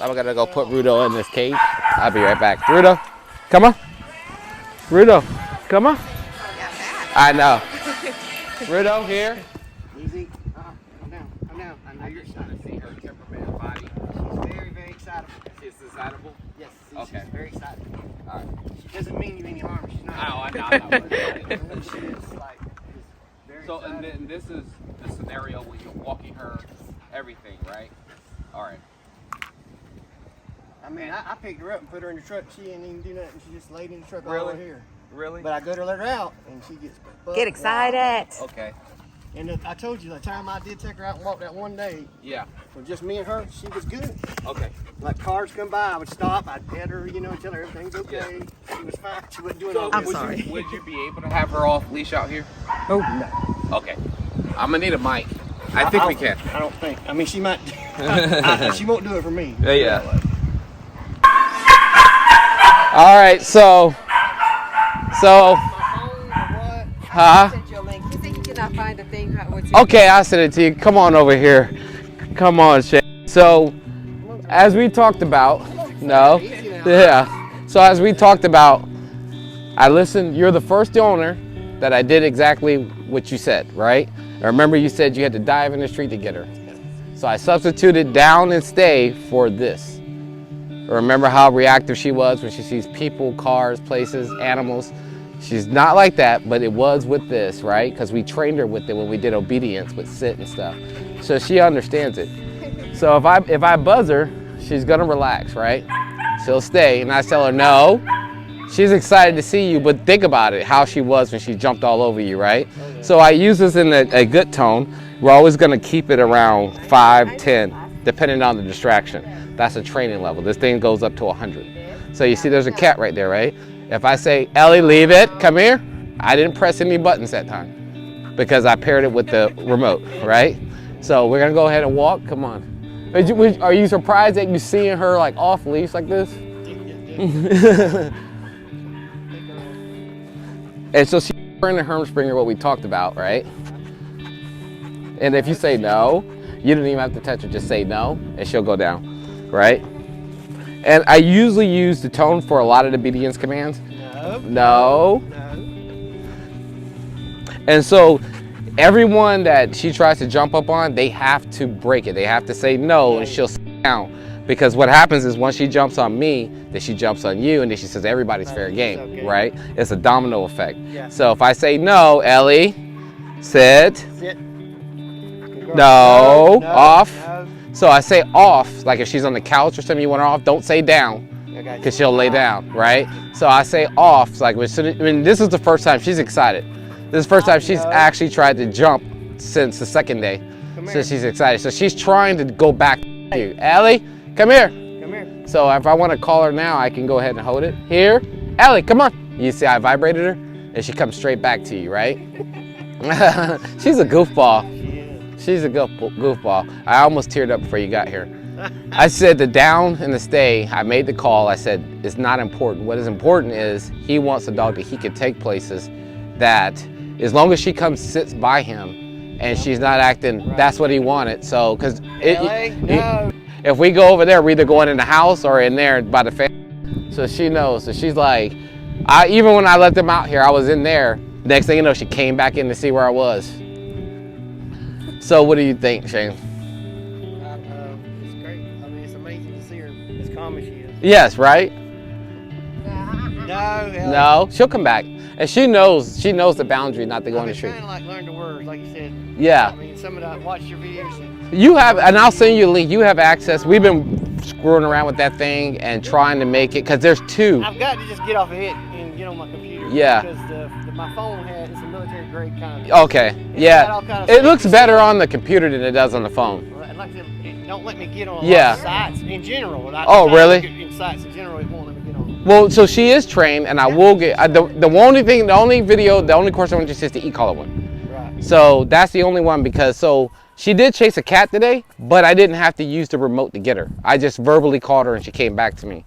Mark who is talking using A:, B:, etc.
A: I'm gonna go put Rudo in this cage. I'll be right back. Rudo, come on. Rudo, come on. I know. Rudo, here.
B: Easy. I'm down. I know you're
A: trying to see her temperament body.
B: She's very, very excitable.
A: She's excitable?
B: Yes,
A: okay.
B: She's very excitable.
A: All right.
B: She doesn't mean you any harm. She's not.
A: Oh, I know.
B: She is like very
A: So,
B: excitable.
A: and this is the scenario where you're walking her, everything, right? All right.
B: I mean, I picked her up and put her in the truck. She didn't even do nothing. She just laid in the truck all
A: Really?
B: over here.
A: Really?
B: But I go to let her out, and she gets buck
C: Get excited.
B: wild.
A: Okay.
B: And I told you, the time I did take her out and walk that one day,
A: Yeah.
B: for just me and her, she was good.
A: Okay.
B: Like cars come by, I would stop, I'd pet her, you know, and tell her everything's okay. She was fine. She wasn't doing all
C: I'm
B: this.
C: sorry.
A: Would you be able to have her off leash out here?
C: Oh, no.
A: Okay. I'm gonna need a mic. I think we can.
B: I don't think. I mean, she might. She won't do it for me.
A: Yeah. All right. So. Huh? Okay, I'll send it to you. Come on over here. Come on, Shay. So, as we talked about, no, yeah. So as we talked about, I listened. You're the first owner that I did exactly what you said, right? I remember you said you had to dive in the street to get her. So I substituted down and stay for this. Remember how reactive she was when she sees people, cars, places, animals. She's not like that, but it was with this, right? Because we trained her with it when we did obedience with sit and stuff. So she understands it. So if I buzz her, she's gonna relax, right? She'll stay, and I tell her no. She's excited to see you, but think about it, how she was when she jumped all over you, right? Okay. So I use this in a good tone. We're always gonna keep it around 5, 10, depending on the distraction. That's a training level. This thing goes up to 100. So you see there's a cat right there, right? If I say, Ellie, leave it, come here, I didn't press any buttons that time because I paired it with the remote, right? So we're gonna go ahead and walk, come on. Are you surprised that you're seeing her like off leash like this? And so she's in the Hermspringer, what we talked about, right? And if you say no, you don't even have to touch her, just say no, and she'll go down, right? And I usually use the tone for a lot of the obedience commands. No. And so everyone that she tries to jump up on, they have to break it. They have to say no, and she'll sit down. Because what happens is once she jumps on me, then she jumps on you, and then she says everybody's fair game, okay, right? It's a domino effect. Yeah. So if I say no, Ellie, sit. No, off. No. So I say off, like if she's on the couch or something, you want her off, don't say down, because she'll lay down, right? So I say off, like I mean, this is the first time she's excited. This is the first time she's actually tried to jump since the second day. So she's excited. So she's trying to go back to you. Ellie, come here. Come here. So if I want to call her now, I can go ahead and hold it. Here, Ellie, come on. You see I vibrated her, and she comes straight back to you, right? She's a goofball. She's a goofball. I almost teared up before you got here. I said the down and the stay, I made the call. I said, it's not important. What is important is he wants a dog that he can take places that, as long as she comes, sits by him, and she's not acting, that's what he wanted. So, because if we go over there, we're either going in the house or in there by the family. So she knows. So she's like, even when I let them out here, I was in there. Next thing you know, she came back in to see where I was. So what do you think, Shane?
B: It's great. I mean, it's amazing to see her as calm as she is.
A: Yes, right?
B: No,
A: she'll come back. And she knows the boundary not to go in the street.
B: I'm trying to like learn the words, like you said.
A: Yeah.
B: I mean, some of the, watch your videos.
A: You have, and I'll send you a link, you have access. We've been screwing around with that thing and trying to make it, because there's two.
B: I've got to just get off of it and get on my computer.
A: Yeah.
B: Because my phone it's a military grade kind
A: of. Okay, yeah. It looks better on the computer than it does on the phone.
B: Like it don't let me get on sites in general.
A: Oh, really?
B: In sites in general, it won't let me get on.
A: Well, so she is trained, and I will get, the only course I want you to see is the e-collar one. Right. So that's the only one, because, so she did chase a cat today, but I didn't have to use the remote to get her. I just verbally called her and she came back to me.